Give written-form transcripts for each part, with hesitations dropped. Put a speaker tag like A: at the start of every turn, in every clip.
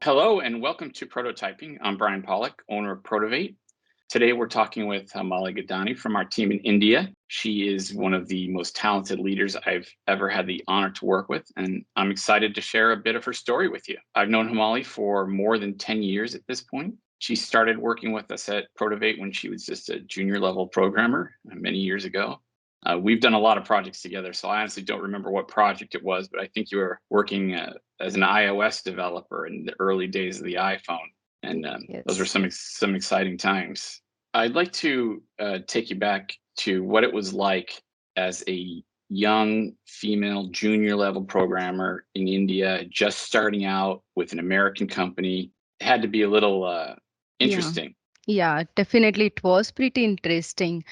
A: Hello and welcome to Prototyping. I'm Brian Pollack, owner of Protovate. Today we're talking with Hemali Gadani from our team in India. She is one of the most talented leaders I've ever had the honor to work with, and I'm excited to share a bit of her story with you. I've known Hemali for more than 10 years at this point. She started working with us at Protovate when she was just a junior level programmer many years ago. We've done a lot of projects together, so I honestly don't remember what project it was, but I think you were working as an iOS developer in the early days of the iPhone, and those were
B: Yes.
A: some exciting times. I'd like to take you back to what it was like as a young female junior level programmer in India, just starting out with an American company. It had to be a little
B: Yeah.
A: interesting.
B: Yeah, definitely it was pretty interesting.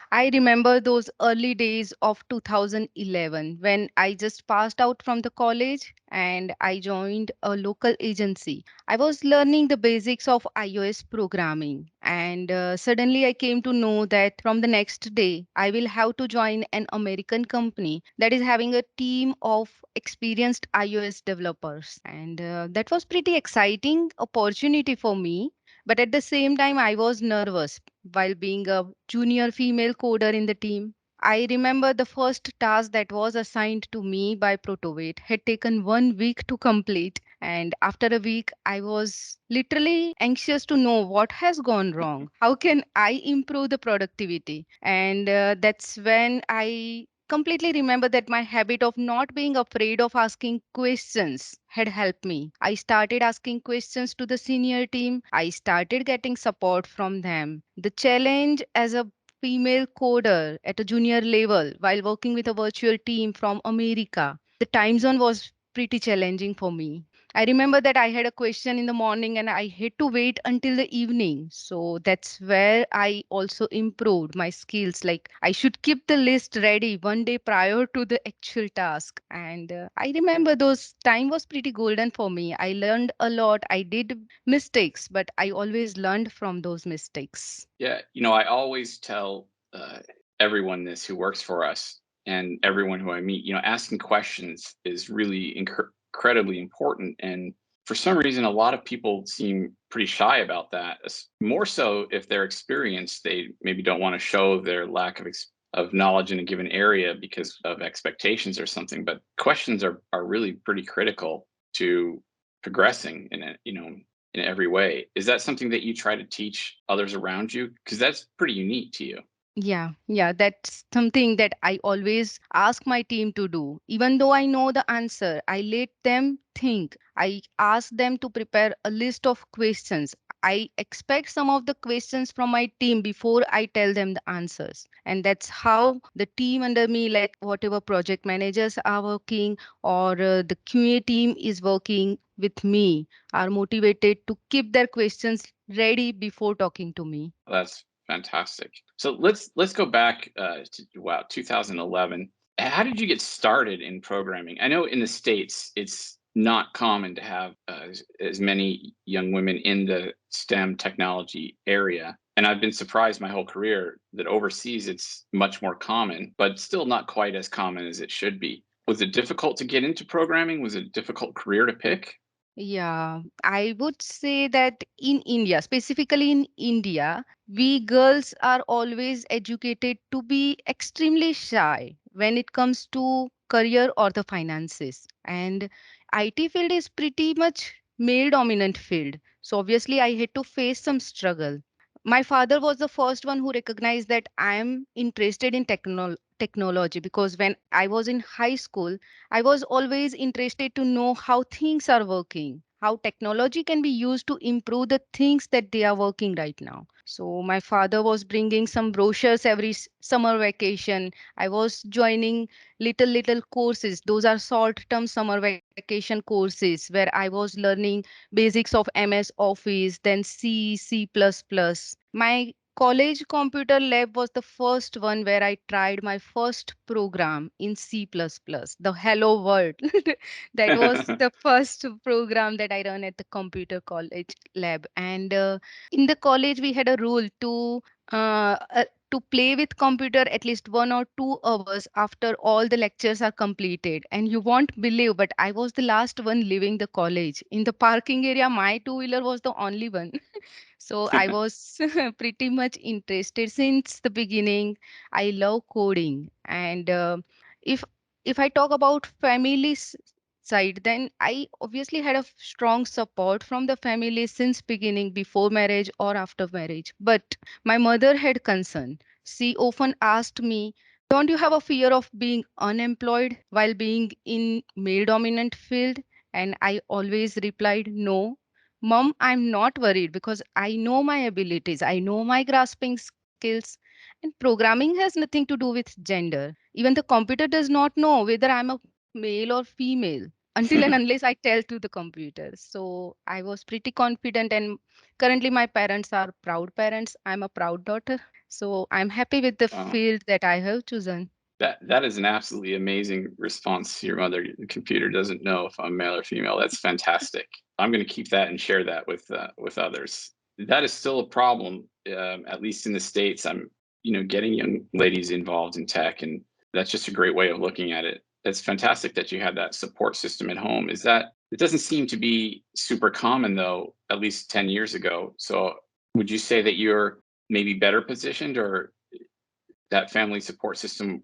B: I remember those early days of 2011 when I just passed out from the college and I joined a local agency. I was learning the basics of iOS programming, and suddenly I came to know that from the next day I will have to join an American company that is having a team of experienced iOS developers. And that was pretty exciting opportunity for me, but at the same time I was nervous while being a junior female coder in the team. I remember the first task that was assigned to me by Protovate had taken 1 week to complete. And after a week, I was literally anxious to know what has gone wrong. How can I improve the productivity? And that's when I completely remember that my habit of not being afraid of asking questions had helped me. I started asking questions to the senior team. I started getting support from them. The challenge as a female coder at a junior level while working with a virtual team from America, the time zone was pretty challenging for me. I remember that I had a question in the morning and I had to wait until the evening. So that's where I also improved my skills. Like I should keep the list ready 1 day prior to the actual task. And I remember those time was pretty golden for me. I learned a lot. I did mistakes, but I always learned from those mistakes.
A: Yeah, I always tell everyone this who works for us and everyone who I meet, asking questions is really incredibly important. And for some reason, a lot of people seem pretty shy about that. More so if they're experienced, they maybe don't want to show their lack of knowledge in a given area because of expectations or something. But questions are really pretty critical to progressing in every way. Is that something that you try to teach others around you? Because that's pretty unique to you.
B: Yeah, that's something that I always ask my team to do. Even though I know the answer, I let them think. I ask them to prepare a list of questions. I expect some of the questions from my team before I tell them the answers. And that's how the team under me, like whatever project managers are working or the QA team is working with me, are motivated to keep their questions ready before talking to me.
A: That's fantastic. So let's go back to 2011. How did you get started in programming? I know in the States it's not common to have as many young women in the STEM technology area. And I've been surprised my whole career that overseas it's much more common, but still not quite as common as it should be. Was it difficult to get into programming? Was it a difficult career to pick?
B: Yeah, I would say that in India, specifically in India, we girls are always educated to be extremely shy when it comes to career or the finances. And IT field is pretty much male dominant field. So obviously I had to face some struggle. My father was the first one who recognized that I am interested in technology, because when I was in high school, I was always interested to know how things are working, how technology can be used to improve the things that they are working right now. So my father was bringing some brochures every summer vacation. I was joining little courses. Those are short term summer vacation courses where I was learning basics of MS Office, then C++. My college computer lab was the first one where I tried my first program in C++, the Hello World. That was the first program that I run at the computer college lab. And in the college, we had a rule to to play with computer at least 1 or 2 hours after all the lectures are completed. And you won't believe, but I was the last one leaving the college. In the parking area, my two-wheeler was the only one. So I was pretty much interested since the beginning. I love coding, and if if I talk about family side, then I obviously had a strong support from the family since beginning, before marriage or after marriage. But my mother had concern. She often asked me, "Don't you have a fear of being unemployed while being in male-dominant field?" And I always replied, "No, Mom, I'm not worried because I know my abilities, I know my grasping skills, and programming has nothing to do with gender. Even the computer does not know whether I'm a male or female until and unless I tell to the computer." So I was pretty confident, and currently my parents are proud parents. I'm a proud daughter. So I'm happy with the
A: Oh,
B: field that I have chosen.
A: that is an absolutely amazing response to your mother. The computer doesn't know if I'm male or female. That's fantastic. I'm going to keep that and share that with others. That is still a problem, at least in the states. I'm getting young ladies involved in tech, and that's just a great way of looking at it. It's fantastic that you had that support system at home. Is that it doesn't seem to be super common though, at least 10 years ago. So would you say that you're maybe better positioned, or that family support system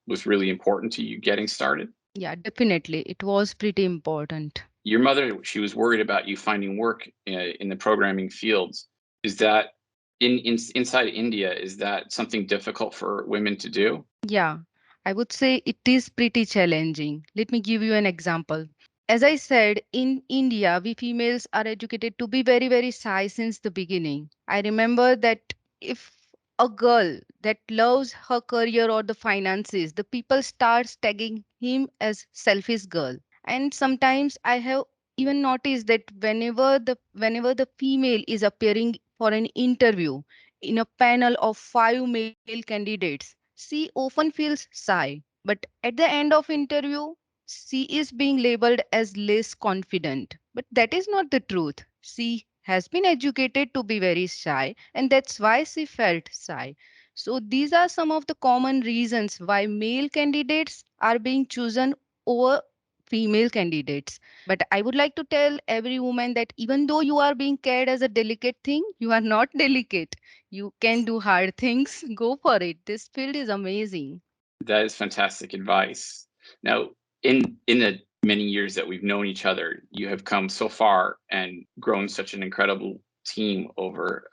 A: was really important to you getting started?
B: Yeah, definitely. It was pretty important.
A: Your mother, she was worried about you finding work in the programming fields. Is that inside India? Is that something difficult for women to do?
B: Yeah, I would say it is pretty challenging. Let me give you an example. As I said, in India, we females are educated to be very, very shy since the beginning. I remember that if a girl that loves her career or the finances, the people starts tagging him as selfish girl. And sometimes I have even noticed that whenever the female is appearing for an interview in a panel of 5 male candidates, she often feels shy. But at the end of interview, she is being labeled as less confident. But that is not the truth. She has been educated to be very shy, and that's why she felt shy. So, these are some of the common reasons why male candidates are being chosen over female candidates. But I would like to tell every woman that even though you are being cared as a delicate thing, you are not delicate. You can do hard things. Go for it. This field is amazing.
A: That is fantastic advice. Now, in the many years that we've known each other, you have come so far and grown such an incredible team over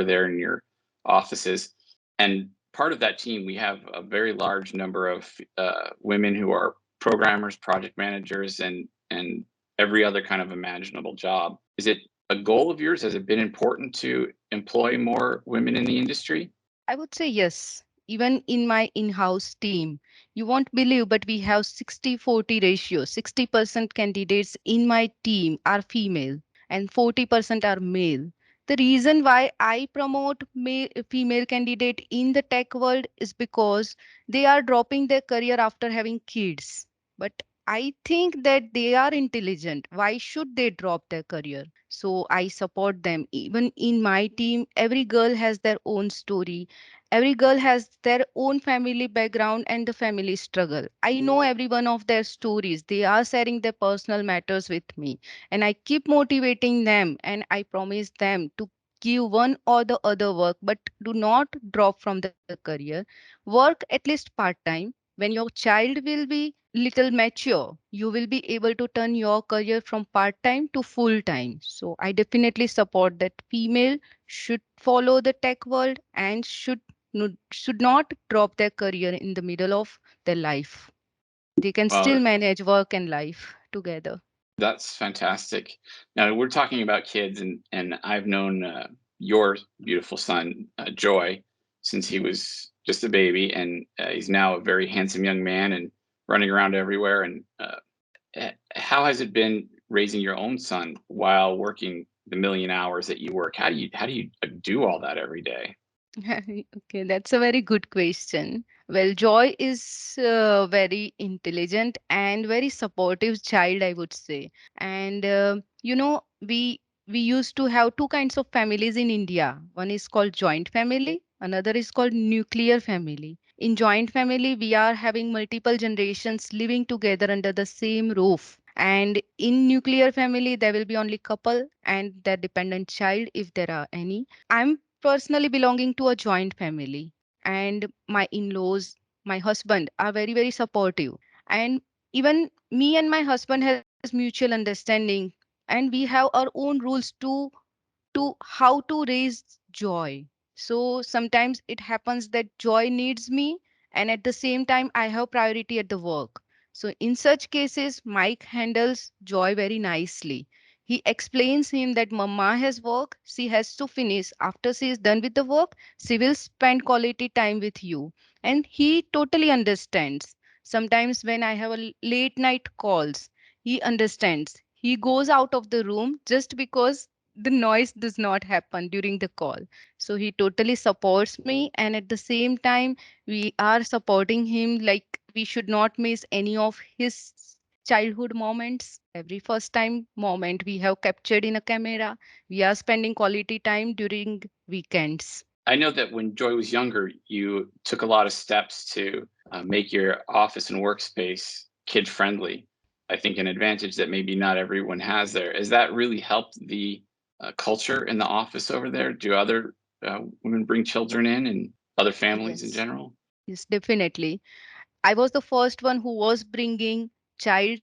A: there in your offices. And part of that team, we have a very large number of women who are programmers, project managers, and every other kind of imaginable job. Is it a goal of yours? Has it been important to employ more women in the industry?
B: I would say yes. Even in my in house team, you won't believe, but we have 60-40 ratio. 60% candidates in my team are female and 40% are male. The reason why I promote female candidate in the tech world is because they are dropping their career after having kids. But I think that they are intelligent. Why should they drop their career? So I support them. Even in my team, every girl has their own story. Every girl has their own family background and the family struggle. I know every one of their stories. They are sharing their personal matters with me. And I keep motivating them, and I promise them to give one or the other work, but do not drop from the career. Work at least part time. When your child will be little mature, you will be able to turn your career from part time to full time. So I definitely support that female should follow the tech world and should not drop their career in the middle of their life. They can still
A: Well,
B: manage work and life together.
A: that's fantastic. Now we're talking about kids, and I've known your beautiful son, Joy, since he was just a baby, and he's now a very handsome young man and running around everywhere. And how has it been raising your own son while working the million hours that you work? How do you do all that every day?
B: Okay, that's a very good question. Well, Joy is very intelligent and very supportive child, I would say. And we used to have two kinds of families in India. One is called joint family, Another is called nuclear family. In joint family, we are having multiple generations living together under the same roof. And in nuclear family, there will be only couple and their dependent child if there are any. I'm personally belonging to a joint family, and my in-laws, my husband are very, very supportive. And even me and my husband has mutual understanding, and we have our own rules to how to raise joy. So sometimes it happens that joy needs me, and at the same time, I have priority at the work. So in such cases, Mike handles joy very nicely. He explains him that mama has work, she has to finish. After she is done with the work, she will spend quality time with you. And he totally understands. Sometimes when I have a late night calls, he understands. He goes out of the room just because the noise does not happen during the call. So he totally supports me, and at the same time we are supporting him, like we should not miss any of his childhood moments. Every first time moment we have captured in a camera. We are spending quality time during weekends.
A: I know that when Joy was younger, you took a lot of steps to make your office and workspace kid friendly. I think an advantage that maybe not everyone has there. Has that really helped the culture in the office over there? Do other women bring children in and other families in
B: Yes,
A: general?
B: yes, definitely. I was the first one who was bringing child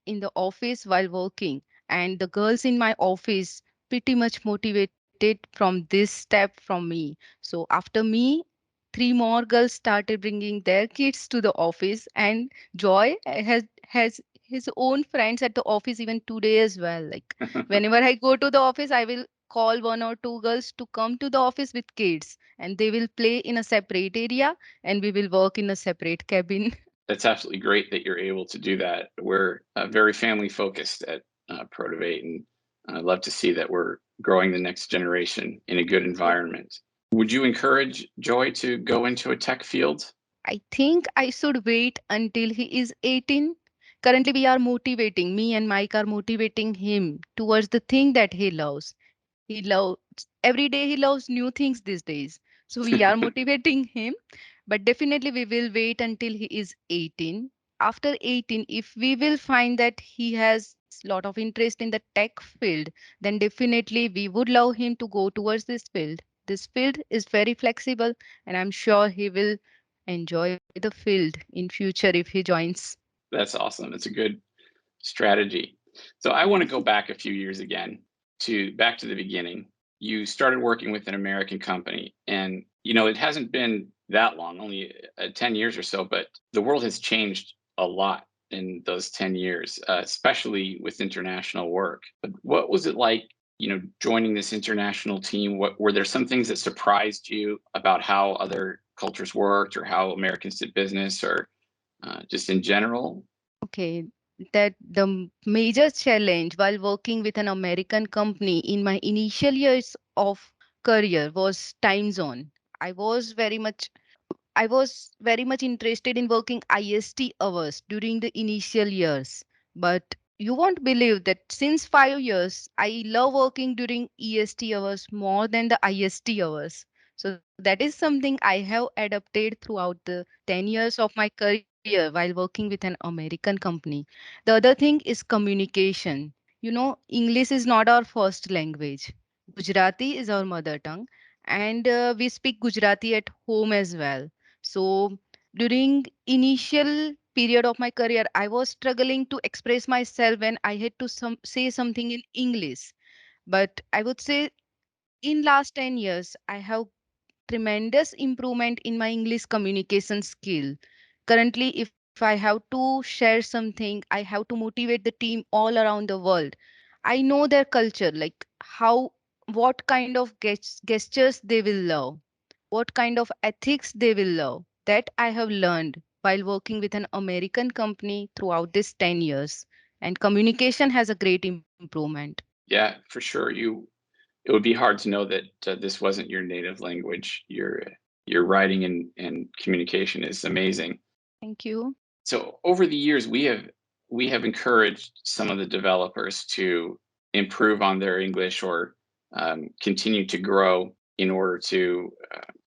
B: in the office while working, and the girls in my office pretty much motivated from this step from me. So after me, three more girls started bringing their kids to the office, and Joy has his own friends at the office even today as well. Like whenever I go to the office, I will call one or two girls to come to the office with kids, and they will play in a separate area, and we will work in a separate cabin.
A: That's absolutely great that you're able to do that. We're very family focused at Protovate, and I love to see that we're growing the next generation in a good environment. Would you encourage Joy to go into a tech field?
B: I think I should wait until he is 18. Currently, we are motivating, me and Mike are motivating him towards the thing that he loves. He loves, every day he loves new things these days. So we are motivating him, but definitely we will wait until he is 18. After 18, if we will find that he has lot of interest in the tech field, then definitely we would love him to go towards this field. This field is very flexible, and I'm sure he will enjoy the field in future if he joins.
A: That's awesome. It's a good strategy. So I want to go back a few years again to back to the beginning. You started working with an American company, and it hasn't been that long, only 10 years or so, but the world has changed a lot in those 10 years, especially with international work. But what was it like, joining this international team? What were there some things that surprised you about how other cultures worked or how Americans did business or just in general?
B: Okay, that the major challenge while working with an American company in my initial years of career was time zone. I was very much I was very much interested in working IST hours during the initial years. But you won't believe that since 5 years, I love working during EST hours more than the IST hours. So that is something I have adapted throughout the 10 years of my career while working with an American company. The other thing is communication. English is not our first language. Gujarati is our mother tongue, and we speak Gujarati at home as well. So during initial period of my career, I was struggling to express myself when I had to say something in English. But I would say in last 10 years, I have tremendous improvement in my English communication skill. Currently, if I have to share something, I have to motivate the team all around the world. I know their culture, like what kind of gestures they will love, what kind of ethics they will love. That I have learned while working with an American company throughout this 10 years. And communication has a great improvement.
A: Yeah, for sure. It would be hard to know that this wasn't your native language. Your writing and communication is amazing.
B: Thank you.
A: So over the years, we have encouraged some of the developers to improve on their English or continue to grow in order to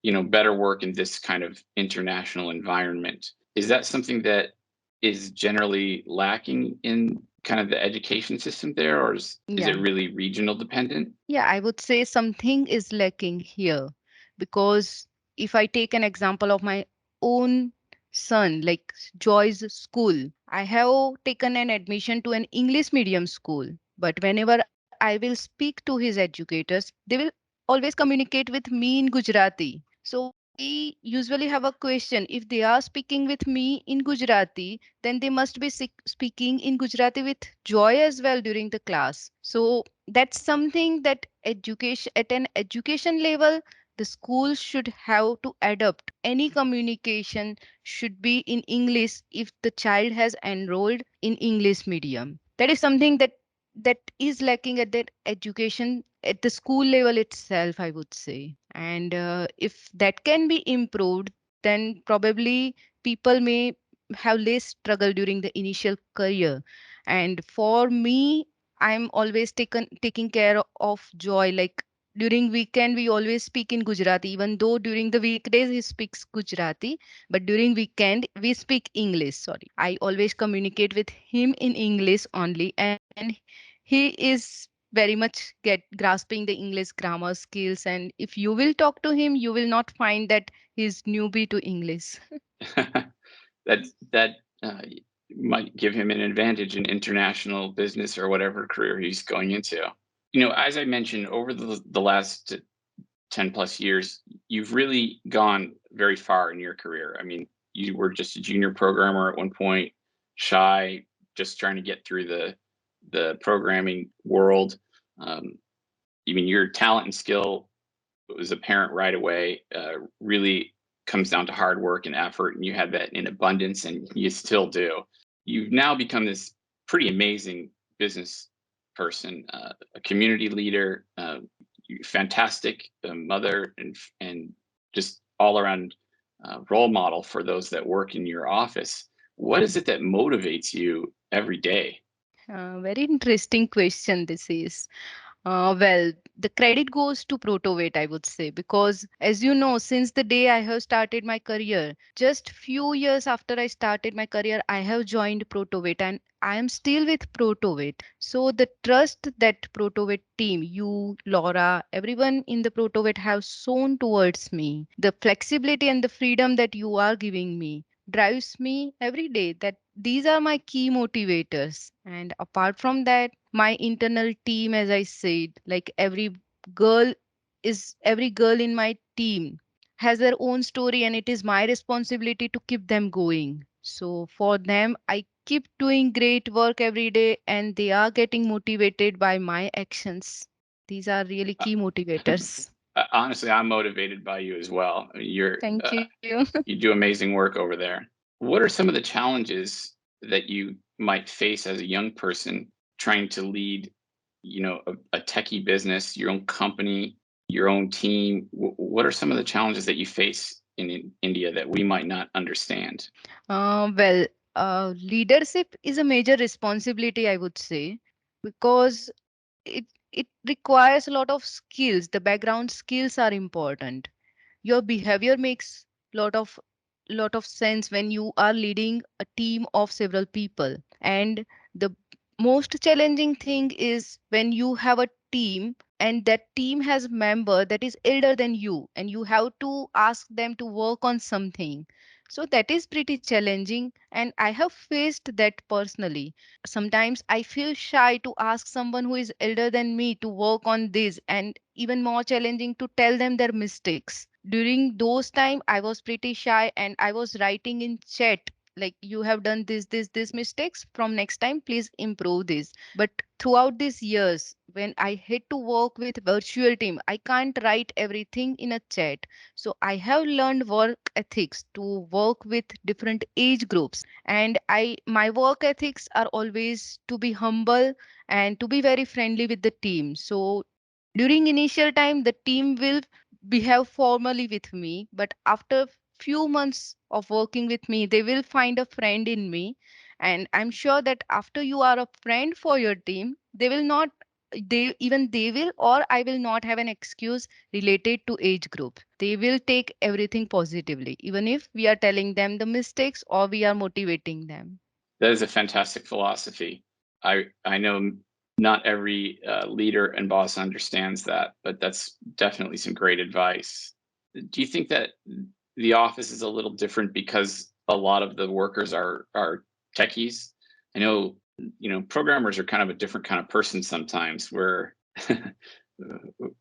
A: better work in this kind of international environment. Is that something that is generally lacking in kind of the education system there, or is it
B: Yeah.
A: really regional dependent?
B: Yeah, I would say something is lacking here because if I take an example of my own son, like Joy's school, I have taken an admission to an English medium school. But whenever I will speak to his educators, they will always communicate with me in Gujarati. So I usually have a question, if they are speaking with me in Gujarati, then they must be speaking in Gujarati with Joy as well during the class. So that's something that education at an education level the school should have to adapt. Any communication should be in English if the child has enrolled in English medium. That is something that is lacking at that education at the school level itself, I would say. And if that can be improved, then probably people may have less struggle during the initial career. And for me, I'm always taking care of Joy. Like during weekend, we always speak in Gujarati, even though during the weekdays he speaks Gujarati, but during weekend we speak English. Sorry, I always communicate with him in English only, and he is very much get grasping the English grammar skills. And if you will talk to him, you will not find that he's newbie to English.
A: That might give him an advantage in international business or whatever career he's going into. As I mentioned, over the last 10 plus years, you've really gone very far in your career. I mean, you were just a junior programmer at one point, shy, just trying to get through the programming world. Um, I mean, your talent and skill was apparent right away. Really comes down to hard work and effort, and you had that in abundance, and you still do. You've now become this pretty amazing business person, a community leader, fantastic mother, and just all around role model for those that work in your office. What is it that motivates you every day?
B: Very interesting question this is. Well, the credit goes to Protovate, I would say, because as you know, since the day I have started my career, just few years after I started my career, I have joined Protovate and I am still with Protovate. So the trust that Protovate team, you, Laura, everyone in the Protovate have shown towards me, the flexibility and the freedom that you are giving me drives me every day. That these are my key motivators. And apart from that, my internal team, as I said, like girl every girl in my team has their own story, and it is my responsibility to keep them going. So for them, I keep doing great work every day, and they are getting motivated by my actions. These are really key motivators.
A: Honestly, I'm motivated by you as well. I mean,
B: Thank you.
A: you do amazing work over there. What are some of the challenges that you might face as a young person trying to lead, a techie business, your own company, your own team? What are some of the challenges that you face in India that we might not understand?
B: Well, leadership is a major responsibility, I would say, because it requires a lot of skills. The background skills are important. Your behavior makes lot of sense when you are leading a team of several people. And the most challenging thing is when you have a team and that team has a member that is elder than you, and you have to ask them to work on something. So that is pretty challenging, and I have faced that personally. Sometimes I feel shy to ask someone who is elder than me to work on this, and even more challenging to tell them their mistakes. During those time I was pretty shy, and I was writing in chat like, you have done this mistakes, from next time please improve this. But throughout these years, when I had to work with virtual team, I can't write everything in a chat. So I have learned work ethics to work with different age groups, and my work ethics are always to be humble and to be very friendly with the team. So during initial time the team will behave formally with me, but after few months of working with me they will find a friend in me. And I'm sure that after you are a friend for your team, they will not they will, or I will not have an excuse related to age group. They will take everything positively, even if we are telling them the mistakes or we are motivating them.
A: That is a fantastic philosophy. I know not every leader and boss understands that, but that's definitely some great advice. Do you think that the office is a little different because a lot of the workers are techies? I know, programmers are kind of a different kind of person sometimes. We're a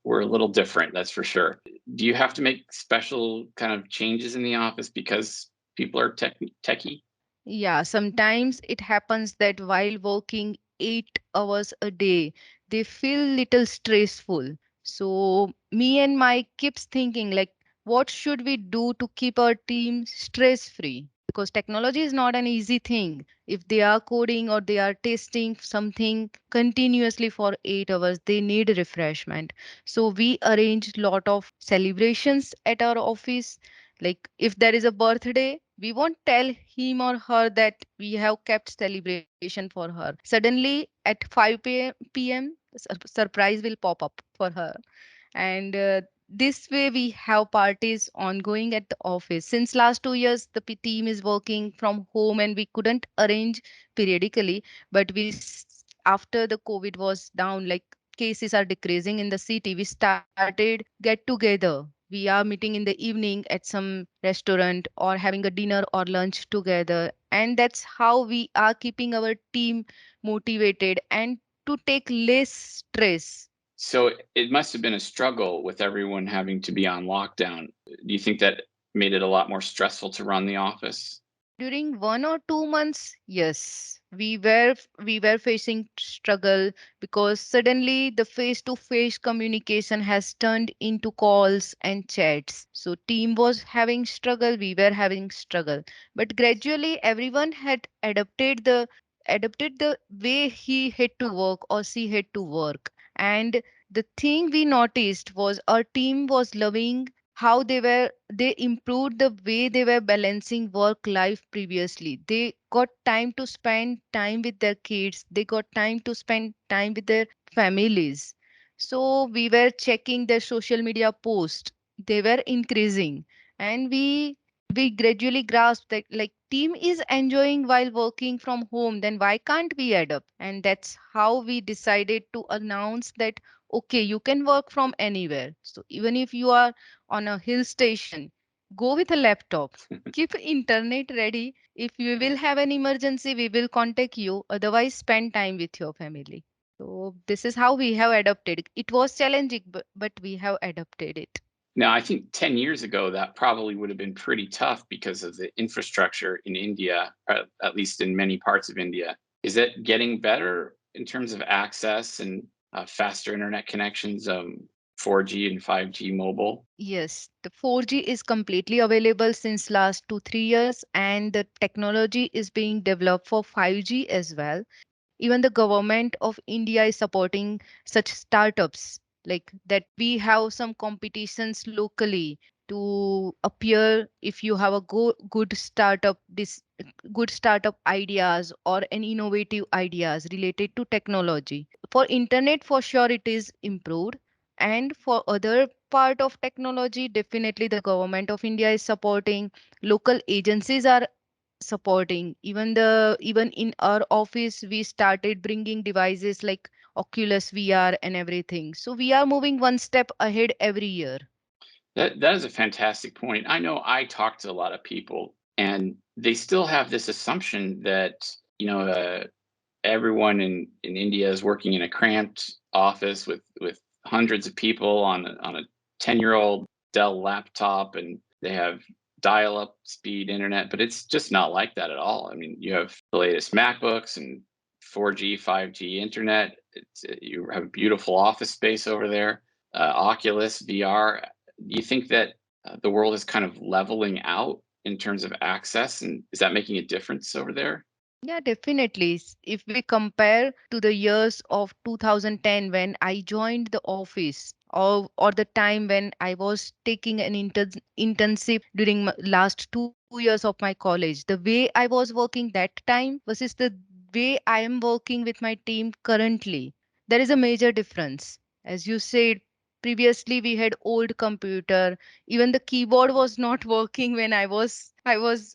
A: little different, that's for sure. Do you have to make special kind of changes in the office because people are techie?
B: Yeah, sometimes it happens that while working 8 hours a day, they feel little stressful. So me and Mike keeps thinking like, what should we do to keep our team stress free? Because technology is not an easy thing. If they are coding or they are testing something continuously for 8 hours, they need refreshment. So we arrange lot of celebrations at our office. Like if there is a birthday, we won't tell him or her that we have kept celebration for her. Suddenly at 5 p.m., surprise will pop up for her. And this way we have parties ongoing at the office. Since last 2 years, the team is working from home and we couldn't arrange periodically. But after the COVID was down, like cases are decreasing in the city, we started get together. We are meeting in the evening at some restaurant or having a dinner or lunch together. And that's how we are keeping our team motivated and to take less stress.
A: So it must have been a struggle with everyone having to be on lockdown. Do you think that made it a lot more stressful to run the office?
B: During 1 or 2 months, yes, we were facing struggle because suddenly the face-to-face communication has turned into calls and chats. So team was having struggle, we were having struggle. But gradually everyone had adapted the way he had to work or she had to work. And the thing we noticed was our team was loving how they improved the way they were balancing work life. Previously they got time to spend time with their kids, they got time to spend time with their families. So we were checking their social media posts, they were increasing. And we gradually grasped that like team is enjoying while working from home, then why can't we adapt? And that's how we decided to announce that okay, you can work from anywhere. So even if you are on a hill station, go with a laptop. Keep internet ready. If you will have an emergency, we will contact you. Otherwise, spend time with your family. So this is how we have adopted. It was challenging, but we have adopted it.
A: Now, I think 10 years ago, that probably would have been pretty tough because of the infrastructure in India, or at least in many parts of India. Is it getting better in terms of access and faster internet connections, 4G and 5G mobile?
B: Yes, the 4G is completely available since last 2 3 years, and the technology is being developed for 5G as well. Even the government of India is supporting such startups like that. We have some competitions locally to appear if you have a good startup, this good startup ideas or an innovative ideas related to technology. For internet, for sure it is improved. And for other part of technology, definitely the government of India is supporting, local agencies are supporting. Even in our office we started bringing devices like Oculus VR and everything. So we are moving one step ahead every year.
A: That is a fantastic point. I know I talk to a lot of people, and they still have this assumption that everyone in India is working in a cramped office with hundreds of people on a 10-year-old Dell laptop, and they have dial-up speed internet, but it's just not like that at all. I mean, you have the latest MacBooks and 4G, 5G internet. You have a beautiful office space over there. Oculus VR. Do you think that the world is kind of leveling out in terms of access, and is that making a difference over there?
B: Yeah, definitely. If we compare to the years of 2010 when I joined the office, or the time when I was taking an internship during last 2 years of my college, the way I was working that time versus the way I am working with my team currently, there is a major difference. As you said, previously we had old computer. Even the keyboard was not working when I was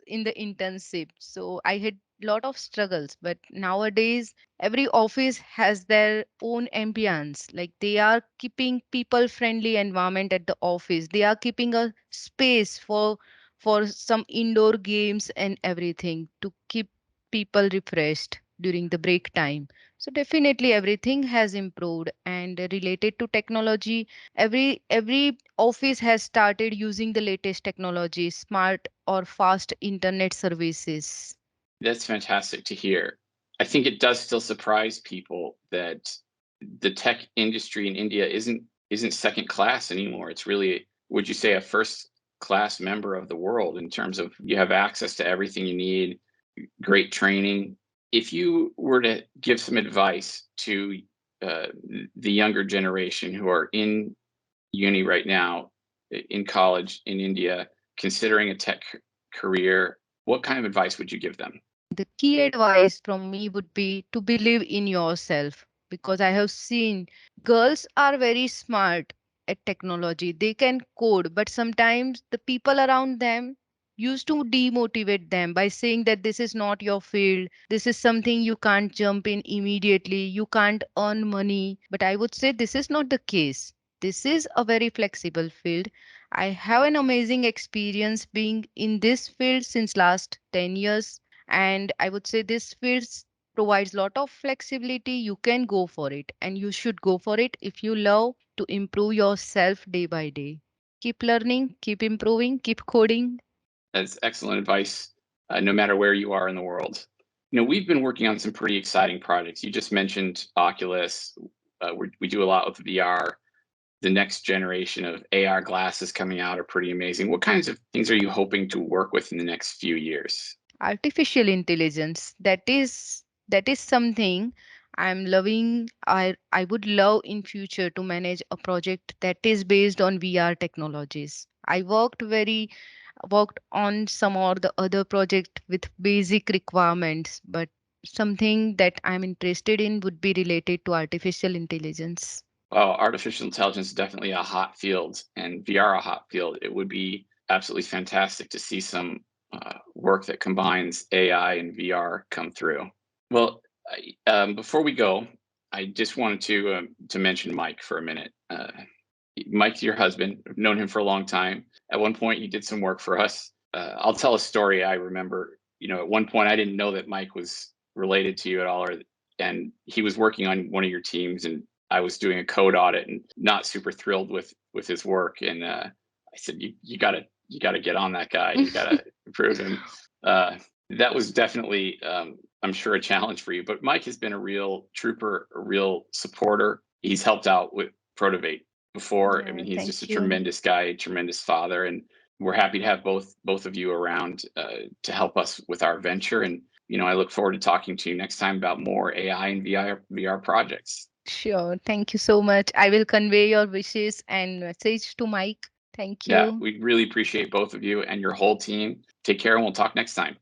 B: in the internship. So I had lot of struggles. But nowadays, every office has their own ambience. Like they are keeping people friendly environment at the office. They are keeping a space for some indoor games and everything to keep people refreshed during the break time. So definitely everything has improved, and related to technology, every office has started using the latest technology, smart or fast internet services.
A: That's fantastic to hear. I think it does still surprise people that the tech industry in India isn't second class anymore. It's really, would you say, a first class member of the world in terms of you have access to everything you need, great training. If you were to give some advice to uh, the younger generation who are in uni right now, in college in India, considering a tech career, what kind of advice would you give them?
B: The key advice from me would be to believe in yourself, because I have seen girls are very smart at technology. They can code, but sometimes the people around them used to demotivate them by saying that this is not your field, this is something you can't jump in immediately, you can't earn money. But I would say this is not the case. This is a very flexible field. I have an amazing experience being in this field since last 10 years, and I would say this field provides lot of flexibility. You can go for it, and you should go for it if you love to improve yourself day by day. Keep learning, keep improving, keep coding.
A: That's excellent advice, no matter where you are in the world. We've been working on some pretty exciting projects. You just mentioned Oculus. We do a lot with VR. The next generation of AR glasses coming out are pretty amazing. What kinds of things are you hoping to work with in the next few years?
B: Artificial intelligence, that is something I'm loving. I would love in future to manage a project that is based on VR technologies. I worked on some or the other project with basic requirements, but something that I'm interested in would be related to artificial intelligence.
A: Well, artificial intelligence is definitely a hot field, and VR a hot field. It would be absolutely fantastic to see some work that combines AI and VR come through. Well, before we go, I just wanted to mention Mike for a minute. Mike's your husband. I've known him for a long time. At one point, he did some work for us. I'll tell a story I remember. At one point, I didn't know that Mike was related to you at all, and he was working on one of your teams, and I was doing a code audit and not super thrilled with his work. And I said, you gotta get on that guy. You gotta improve him. That was definitely, I'm sure, a challenge for you. But Mike has been a real trooper, a real supporter. He's helped out with Protovate before. I
B: Yeah,
A: mean, he's just a
B: thank you.
A: tremendous guy, a tremendous father, and we're happy to have both of you around to help us with our venture. And I look forward to talking to you next time about more AI and VR projects.
B: Sure. Thank you so much. I will convey your wishes and message to Mike. Thank
A: Yeah,
B: you.
A: we really appreciate both of you and your whole team. Take care, and we'll talk next time.